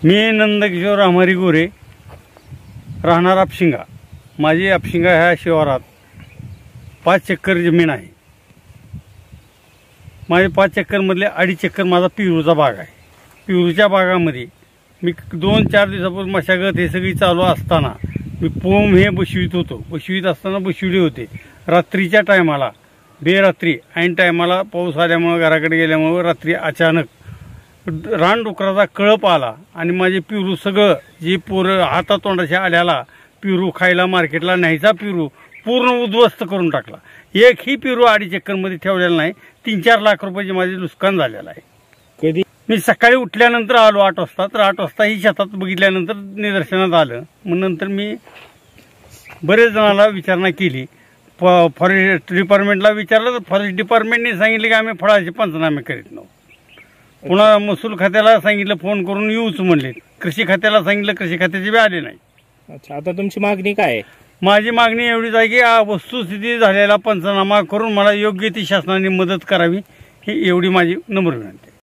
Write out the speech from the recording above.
मी नंदकिशोर आमारी गोरे, राहणार आपशिंगा। माझी आपशिंगा ह्या शिवारात 5 एकर जमीन आहे। माझे 5 एकरमधले 2.5 एकर माझा पिरूचा बाग आहे। पिरूच्या बागामध्ये मी 2-4 दिवसापूर्वी मशागत हे सगळी चालू असताना मी पोम हे बसवीत होतो। बसवीत असताना बसविले होते। रात्रीच्या टायमाला बेरात्री ऐन टायमाला पाऊस आल्यामुळे घराकडे गेल्यामुळे रात्री अचानक रानडुकराचा कळप आला आणि माझे पिरू सगळं जे पोरं हातातोंडाच्या आल्याला पिरू खायला मार्केटला न्यायचा पिरू पूर्ण उद्ध्वस्त करून टाकला। एकही पिरू 2.5 एकरमध्ये ठेवलेला नाही। 3-4 लाख रुपयाचे माझे नुकसान झालेलं आहे। कधी मी सकाळी उठल्यानंतर आलो 8 वाजता, तर 8 वाजता ही शेतात बघितल्यानंतर निदर्शनात आलं। मग नंतर मी बरेच जणांना विचारणा केली। फॉरेस्ट डिपार्टमेंटला विचारलं तर फॉरेस्ट डिपार्टमेंटने सांगितले की आम्ही फळाचे पंचनामे करीत नव्हतो। पुन्हा महसूल खात्याला सांगितलं फोन करून येऊच म्हणले। कृषी खात्याला सांगितलं, कृषी खात्याचे बी आले नाही। अच्छा, आता तुमची मागणी काय आहे? माझी मागणी एवढीच आहे की वस्तुस्थिती झालेला पंचनामा करून मला योग्य ती शासनाने मदत करावी, ही एवढी माझी नम्र विनंती आहे।